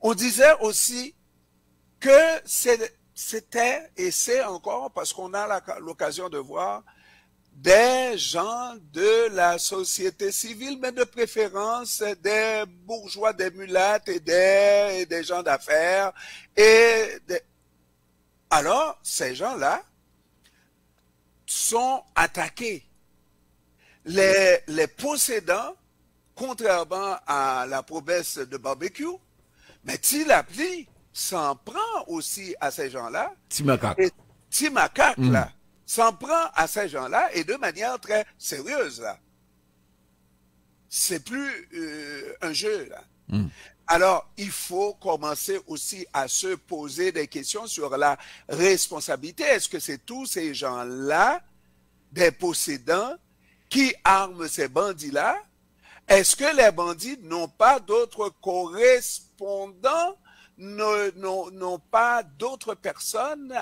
On disait aussi que c'était, et c'est encore, parce qu'on a l'occasion de voir, des gens de la société civile, mais de préférence des bourgeois, des mulattes et des gens d'affaires. Alors, ces gens-là sont attaqués. Les possédants, contrairement à la promesse de barbecue, mais Tilapli s'en prend aussi à ces gens-là. Timacac, là, s'en prend à ces gens-là et de manière très sérieuse, là. C'est plus un jeu, là. Alors, il faut commencer aussi à se poser des questions sur la responsabilité. Est-ce que c'est tous ces gens-là, des possédants, qui arment ces bandits-là? Est-ce que les bandits n'ont pas d'autres correspondants, n'ont pas d'autres personnes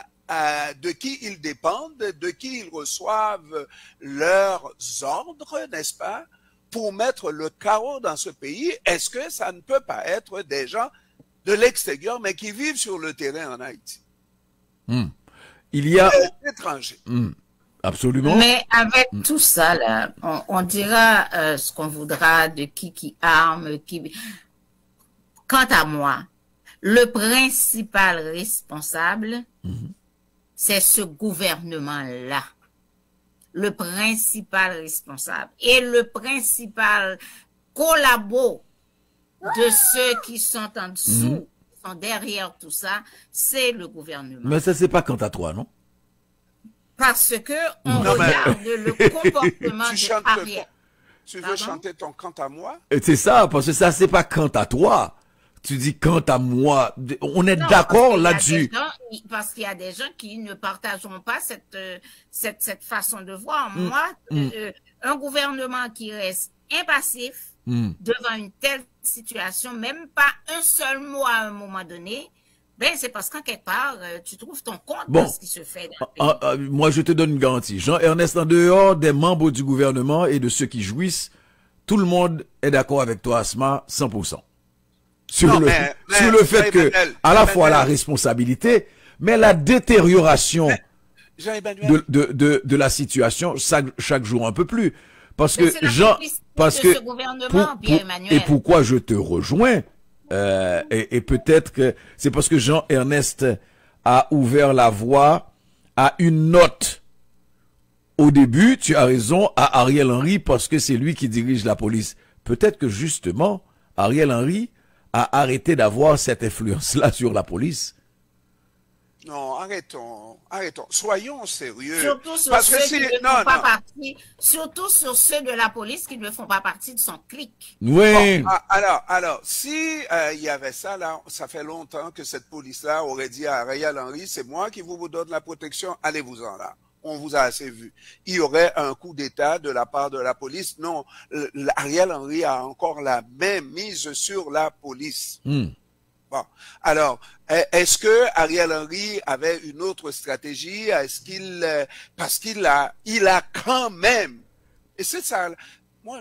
de qui ils dépendent, de qui ils reçoivent leurs ordres, n'est-ce pas, pour mettre le chaos dans ce pays? Est-ce que ça ne peut pas être des gens de l'extérieur, mais qui vivent sur le terrain en Haïti? Il y a... étrangers. Absolument. Mais avec tout ça, là, on dira ce qu'on voudra de qui arme, qui... Quant à moi, le principal responsable, c'est ce gouvernement-là. Le principal responsable. Et le principal collabo de ceux qui sont en dessous, qui sont derrière tout ça, c'est le gouvernement. Mais ça, c'est pas quant à toi, non? Parce que on regarde le comportement de arrière. Tu veux chanter ton quant à moi? C'est ça, parce que ça, c'est pas quant à toi. Tu dis quant à moi. On est d'accord là-dessus. Parce qu'il y a des gens qui ne partageront pas cette façon de voir. Moi, un gouvernement qui reste impassif devant une telle situation, même pas un seul mot à un moment donné, ben c'est parce qu'en quelque part, tu trouves ton compte dans ce qui se fait dans le pays. Moi, je te donne une garantie. Jean-Ernest, en dehors des membres du gouvernement et de ceux qui jouissent, tout le monde est d'accord avec toi, Asma, 100%. sur le fait que, à la fois la responsabilité, mais la détérioration de la situation chaque jour un peu plus. Parce que et pourquoi je te rejoins, et peut-être que c'est parce que Jean-Ernest a ouvert la voie à une note. Au début, tu as raison, à Ariel Henry, parce que c'est lui qui dirige la police. Peut-être que justement, Ariel Henry a arrêté d'avoir cette influence-là sur la police. Non, arrêtons. Soyons sérieux. Surtout sur surtout sur ceux de la police qui ne font pas partie de son clic. Oui. Bon, alors, si il y avait ça là, ça fait longtemps que cette police-là aurait dit à Ariel Henry, c'est moi qui vous donne la protection, allez-vous-en là. On vous a assez vu. Il y aurait un coup d'État de la part de la police. Non, Ariel Henry a encore la main mise sur la police. Bon, alors, est-ce que Ariel Henry avait une autre stratégie? Est-ce qu'il, parce qu'il a quand même, et c'est ça, moi,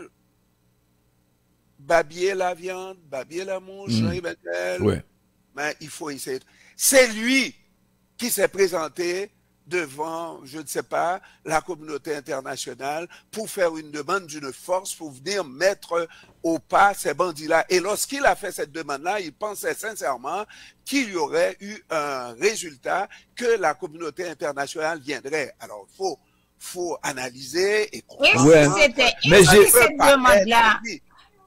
babiller la viande, babiller la mouche, Jean-Emmanuel, ouais. Mais il faut essayer. C'est lui qui s'est présenté devant, je ne sais pas, la communauté internationale pour faire une demande d'une force pour venir mettre au pas ces bandits-là. Et lorsqu'il a fait cette demande-là, il pensait sincèrement qu'il y aurait eu un résultat, que la communauté internationale viendrait. Alors, il faut analyser et comprendre.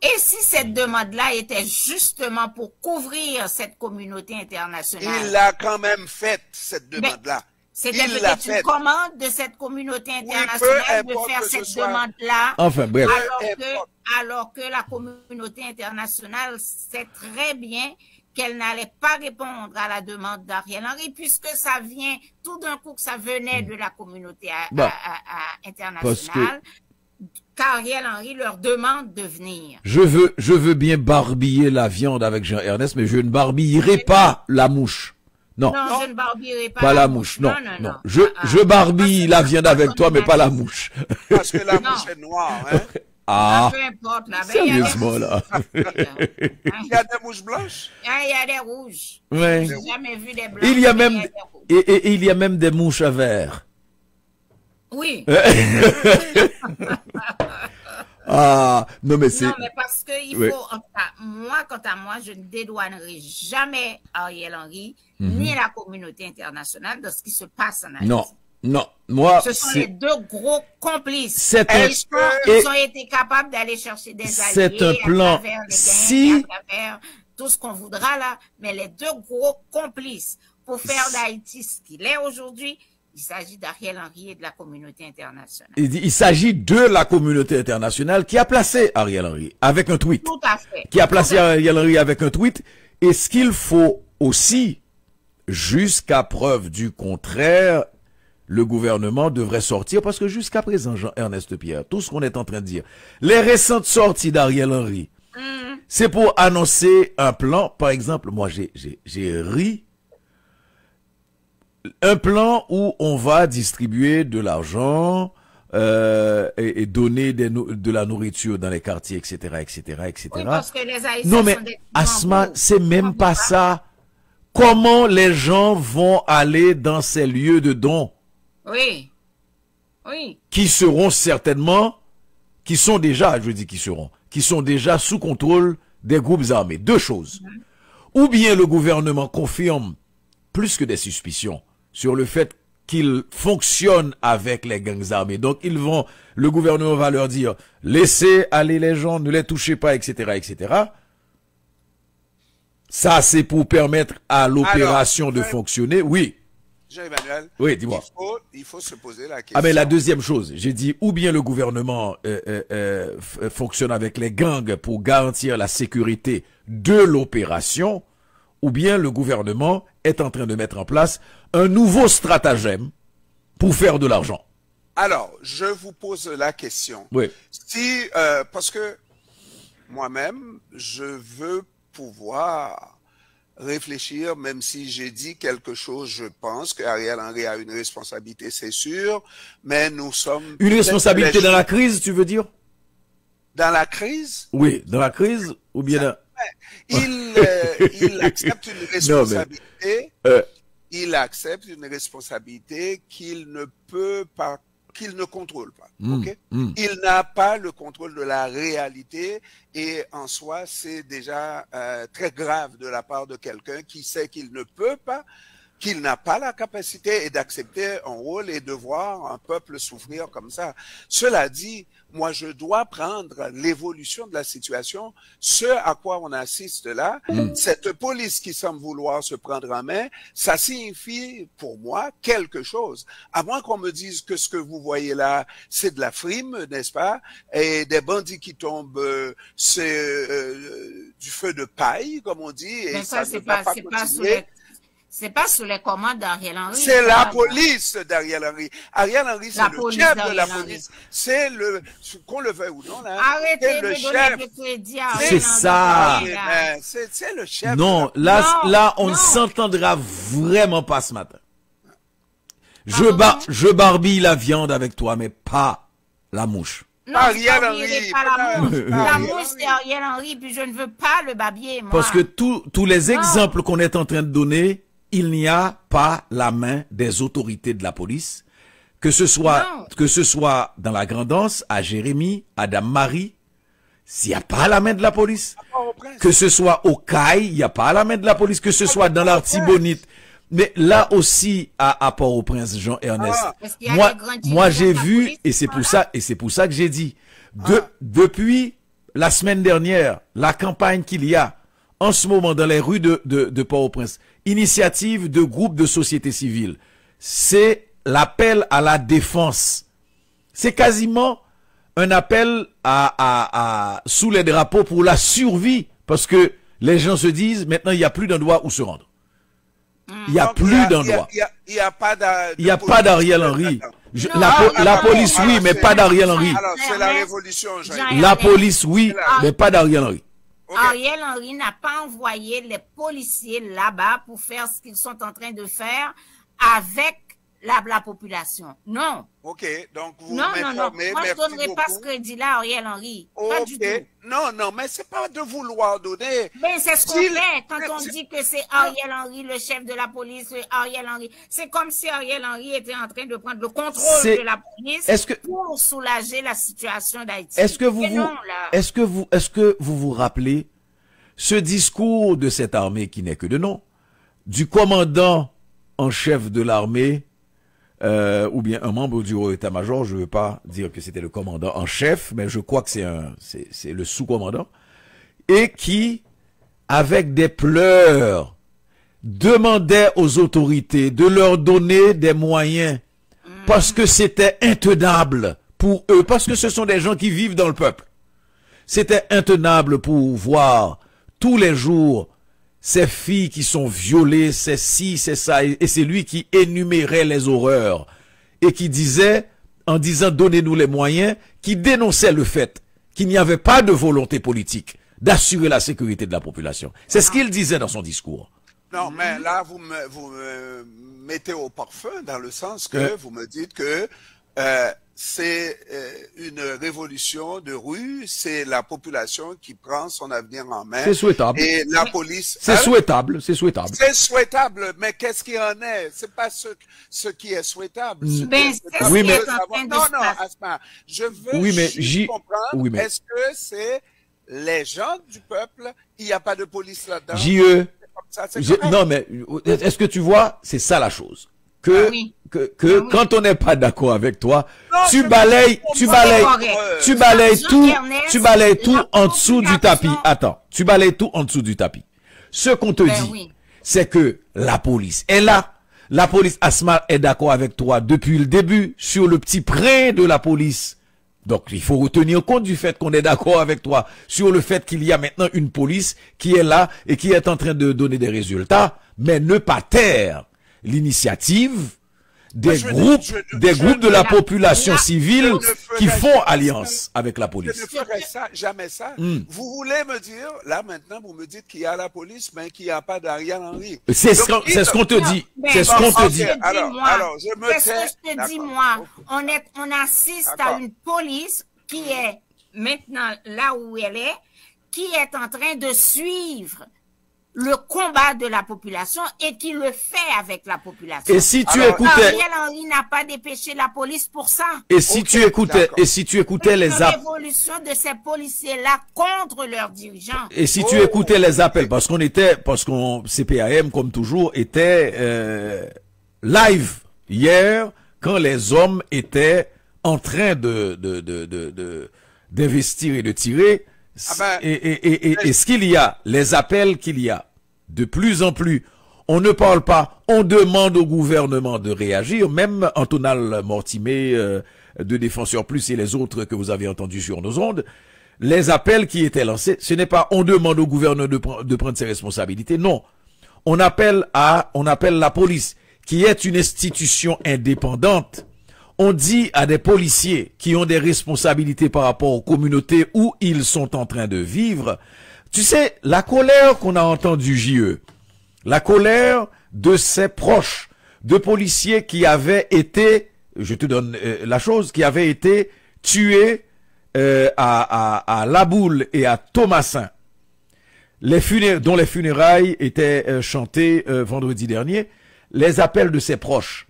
Et si cette demande-là était justement pour couvrir cette communauté internationale? Il a quand même fait cette demande-là. C'était peut-être une commande de cette communauté internationale de faire cette demande-là. Enfin, bref. Alors que la communauté internationale sait très bien qu'elle n'allait pas répondre à la demande d'Ariel Henry, puisque ça vient tout d'un coup, que ça venait de la communauté internationale, qu'Ariel Henry leur demande de venir. Je veux bien barbiller la viande avec Jean-Ernest, mais je ne barbillerai pas la mouche. Non, je ne barbillerai pas la mouche. Non. Je barbille la viande avec toi, mais pas la mouche. Parce que la mouche est noire, hein. Peu importe, là. Sérieusement, là. Il y a des mouches blanches? Il y a des rouges. Ouais. J'ai jamais vu des blancs. Il y a même des mouches à verre. Oui. Non mais parce que il faut, quant à moi, je ne dédouanerai jamais Ariel Henry, ni la communauté internationale de ce qui se passe en Haïti. Non, moi, ce sont les deux gros complices. Ils ont été capables d'aller chercher des alliés c'est un plan. À travers les gangs, à travers tout ce qu'on voudra là, mais les deux gros complices pour faire d'Haïti ce qu'il est aujourd'hui. Il s'agit d'Ariel Henry et de la communauté internationale. Il s'agit de la communauté internationale qui a placé Ariel Henry avec un tweet. Tout à fait. Qui a placé Ariel Henry avec un tweet. Et ce qu'il faut aussi, jusqu'à preuve du contraire, le gouvernement devrait sortir, parce que jusqu'à présent, Jean-Ernest Pierre, tout ce qu'on est en train de dire, les récentes sorties d'Ariel Henry, c'est pour annoncer un plan. Par exemple, moi, j'ai ri. Un plan où on va distribuer de l'argent et donner de la nourriture dans les quartiers, etc., etc., etc. Oui, parce que les Haïtiens non, mais Asma, c'est même pas ça. Comment les gens vont aller dans ces lieux de dons? Oui. Qui seront certainement, qui sont déjà sous contrôle des groupes armés. Deux choses. Ou bien le gouvernement confirme plus que des suspicions sur le fait qu'ils fonctionnent avec les gangs armés. Donc le gouvernement va leur dire, laissez aller les gens, ne les touchez pas, etc., etc. Ça, c'est pour permettre à l'opération de fonctionner. Oui. Jean-Emmanuel. Oui, dis-moi. Il faut se poser la question. Mais la deuxième chose, j'ai dit, ou bien le gouvernement fonctionne avec les gangs pour garantir la sécurité de l'opération, ou bien le gouvernement est en train de mettre en place un nouveau stratagème pour faire de l'argent. Alors, je vous pose la question. Oui. Parce que moi-même, je veux pouvoir réfléchir, même si j'ai dit quelque chose, je pense qu'Ariel Henry a une responsabilité, c'est sûr, mais nous sommes... Une responsabilité dans la crise, tu veux dire? Dans la crise? Oui, dans la crise, ou bien... Il il accepte une responsabilité. Il accepte une responsabilité qu'il ne peut pas, qu'il ne contrôle pas. Il n'a pas le contrôle de la réalité et en soi, c'est déjà très grave de la part de quelqu'un qui sait qu'il ne peut pas, qu'il n'a pas la capacité et d'accepter un rôle et de voir un peuple souffrir comme ça. Cela dit, moi, je dois prendre l'évolution de la situation, ce à quoi on assiste là, cette police qui semble vouloir se prendre en main, ça signifie pour moi quelque chose. À moins qu'on me dise que ce que vous voyez là, c'est de la frime, n'est-ce pas? Et des bandits qui tombent, c'est du feu de paille, comme on dit. Et mais ça c'est pas c'est pas sous les commandes d'Ariel Henry. C'est la police d'Ariel Henry. Ariel Henry, c'est le chef de la police. C'est qu'on le veuille ou non, là. Arrêtez de donner du crédit à Ariel Henry. C'est ça. C'est le chef. Non, là, on ne s'entendra vraiment pas ce matin. Je barbille la viande avec toi, mais pas la mouche. Non, Ariel Henry. La mouche, c'est Ariel Henry, puis je ne veux pas le babier, moi. Parce que tous les exemples qu'on est en train de donner, il n'y a pas la main des autorités de la police, que ce soit dans la Grand'Anse, à Jérémie, à Dame-Marie, s'il n'y a pas la main de la police, que ce soit au CAI, il n'y a pas la main de la police, que ce soit dans l'Artibonite, mais là aussi à Port-au-Prince, Jean-Ernest, moi j'ai vu, et c'est pour ça que j'ai dit, depuis la semaine dernière, la campagne qu'il y a en ce moment dans les rues de Port-au-Prince, initiative de groupes de société civile, c'est l'appel à la défense. C'est quasiment un appel sous les drapeaux pour la survie, parce que les gens se disent, maintenant il n'y a plus d'endroit où se rendre. Il n'y a plus d'endroit. Il n'y a pas d'Ariel Henry. La police, oui, mais pas d'Ariel Henry. Alors, c'est la révolution, La police, oui, mais pas d'Ariel Henry. Ariel Henry n'a pas envoyé les policiers là-bas pour faire ce qu'ils sont en train de faire avec la population. Non. OK, donc vous non. Moi, je ne donnerai pas ce crédit-là à Ariel Henry. Pas du tout. Non, mais c'est pas de vouloir donner. Mais c'est ce qu'on fait quand on dit que c'est Ariel Henry, le chef de la police, Ariel Henry. C'est comme si Ariel Henry était en train de prendre le contrôle de la police pour soulager la situation d'Haïti. Est-ce que vous vous rappelez ce discours de cette armée qui n'est que de nom, du commandant en chef de l'armée, ou bien un membre du haut état-major, je ne veux pas dire que c'était le commandant en chef, mais je crois que c'est le sous-commandant, et qui, avec des pleurs, demandait aux autorités de leur donner des moyens, parce que c'était intenable pour eux, parce que ce sont des gens qui vivent dans le peuple. C'était intenable pour voir tous les jours ces filles qui sont violées, c'est ci, c'est ça, et c'est lui qui énumérait les horreurs, et qui disait, en disant donnez-nous les moyens, qui dénonçait le fait qu'il n'y avait pas de volonté politique d'assurer la sécurité de la population. C'est ce qu'il disait dans son discours. Non, mais là, vous me mettez au parfum dans le sens que vous me dites que c'est une révolution de rue, c'est la population qui prend son avenir en main. C'est souhaitable. Et la police... C'est souhaitable. C'est souhaitable, mais qu'est-ce qu'il en est? C'est pas ce qui est souhaitable. Oui, mais... Asma, je veux comprendre, est-ce que c'est les gens du peuple, il n'y a pas de police là-dedans? Non, mais est-ce que tu vois, c'est ça la chose. Quand on n'est pas d'accord avec toi, tu balayes tout en dessous du tapis. Attends, tu balayes tout en dessous du tapis. Ce qu'on te dit, c'est que la police est là. La police, Asma, est d'accord avec toi depuis le début sur le petit brin de la police. Donc, il faut retenir compte du fait qu'on est d'accord avec toi sur le fait qu'il y a maintenant une police qui est là et qui est en train de donner des résultats, mais ne pas taire l'initiative des groupes de la population civile qui font alliance avec la police. Je ne ferai jamais ça. Vous voulez me dire, là maintenant, vous me dites qu'il y a la police, mais qu'il n'y a pas d'Ariel Henry. C'est ce qu'on te dit. C'est ce qu'on te dit. Alors, je me tais. Qu'est-ce que je te dis, moi? On assiste à une police qui est maintenant là où elle est, qui est en train de suivre le combat de la population et qui le fait avec la population. Et si tu écoutais... Ariel Henry n'a pas dépêché la police pour ça. Et si tu écoutais les appels... L'évolution de ces policiers-là contre leurs dirigeants. Et si tu écoutais les appels, parce qu'on CPAM, comme toujours, était live hier, quand les hommes étaient en train d'investir et de tirer, et ce qu'il y a, les appels qu'il y a, de plus en plus, on ne parle pas, on demande au gouvernement de réagir, même Antonal Mortimer, de Défenseur Plus et les autres que vous avez entendus sur nos ondes, les appels qui étaient lancés, ce n'est pas on demande au gouvernement de prendre ses responsabilités, non. On appelle la police, qui est une institution indépendante. On dit à des policiers qui ont des responsabilités par rapport aux communautés où ils sont en train de vivre. Tu sais, la colère qu'on a entendue, J.E., la colère de ses proches, de policiers qui avaient été, je te donne la chose, qui avaient été tués à La Boule et à Thomasin, dont les funérailles étaient chantées vendredi dernier, les appels de ses proches,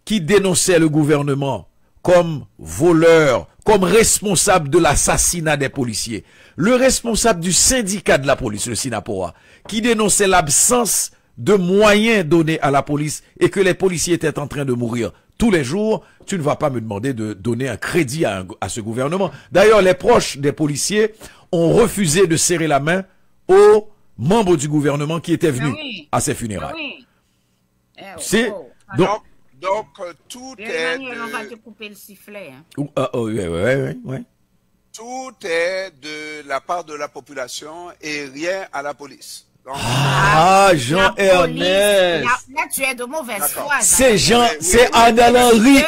qui dénonçait le gouvernement comme voleur, comme responsable de l'assassinat des policiers. Le responsable du syndicat de la police, le SYNAPOA, qui dénonçait l'absence de moyens donnés à la police et que les policiers étaient en train de mourir tous les jours. Tu ne vas pas me demander de donner un crédit à ce gouvernement. D'ailleurs, les proches des policiers ont refusé de serrer la main aux membres du gouvernement qui étaient venus à ces funérailles. C'est... Donc, tout est... On va te couper le sifflet. Hein. Oui. Tout est de la part de la population et rien à la police. Donc, Jean-Ernest. Là, tu es de mauvaise foi. C'est Arnel Henry.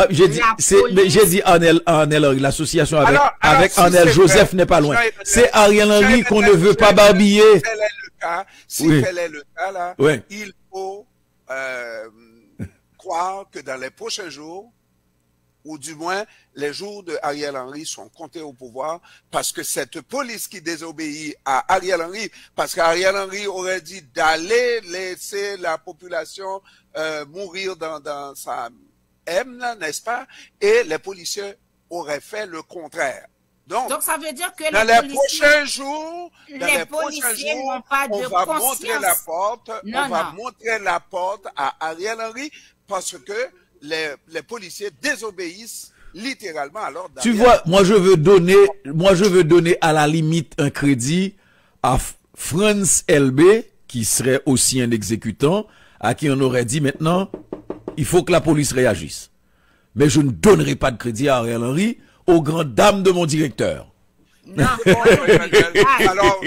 J'ai dit Arnel Henry, l'association avec Arnel Joseph n'est pas loin. C'est Ariel Henry qu'on ne veut pas barbiller. Si tel est le cas, là, il faut croire que dans les prochains jours, ou du moins les jours de Ariel Henry sont comptés au pouvoir, parce que cette police qui désobéit à Ariel Henry, parce qu'Ariel Henry aurait dit d'aller laisser la population mourir dans sa haine, n'est-ce pas? Et les policiers auraient fait le contraire. Donc ça veut dire que dans les prochains jours, n'ont pas de on va montrer la porte, montrer la porte à Ariel Henry parce que les policiers désobéissent littéralement. Alors, tu vois, moi je veux donner à la limite un crédit à Franz LB, qui serait aussi un exécutant, à qui on aurait dit maintenant, il faut que la police réagisse. Mais je ne donnerai pas de crédit à Ariel Henry, aux grandes dames de mon directeur. Non. Alors,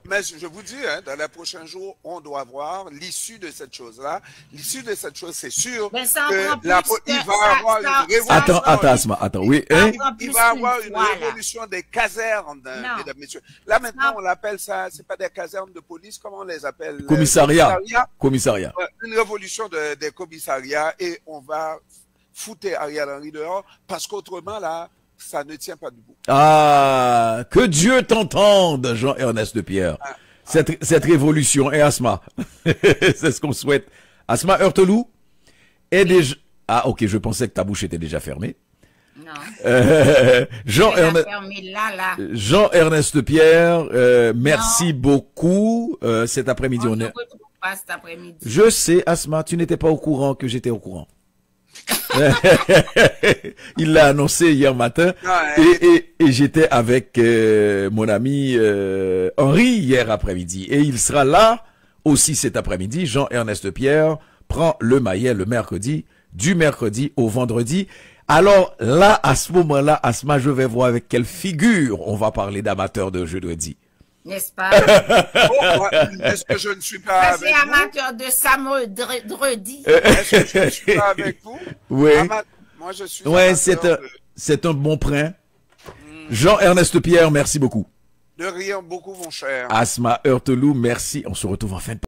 mais je vous dis, hein, dans les prochains jours, on doit voir l'issue de cette chose-là. L'issue de cette chose, c'est sûr que il va avoir une révolution. Attends, oui. Hein? Il va avoir une révolution des casernes, mesdames, messieurs. Là, maintenant, on l'appelle ça, c'est pas des casernes de police, comment on les appelle? Commissariat. Une révolution des commissariats et on va foutre Ariel Henry dehors parce qu'autrement, là, ça ne tient pas debout. Ah, que Dieu t'entende, Jean-Ernest de Pierre. Cette révolution. Et Asma, c'est ce qu'on souhaite. Asma Heurtelou est déjà... Ah, ok, je pensais que ta bouche était déjà fermée. Non. Jean-Ernest de Pierre, merci beaucoup. Cet après-midi, on ne retrouve pas cet après-midi. Je sais, Asma, tu n'étais pas au courant que j'étais au courant. Il l'a annoncé hier matin et j'étais avec mon ami Henri hier après-midi et il sera là aussi cet après-midi. Jean-Ernest Pierre prend le maillet le mercredi, du mercredi au vendredi. Alors là, à ce moment-là, Asma, je vais voir avec quelle figure on va parler d'amateurs de jeudi. N'est-ce pas? Est-ce que je ne suis pas avec vous? C'est amateur de samedi. Est-ce que je ne suis pas avec vous? Oui. Moi, je suis. Ouais, c'est un bon prin. Jean-Ernest Pierre, merci beaucoup. De rien beaucoup, mon cher. Asma Heurtelou, merci. On se retrouve en fin de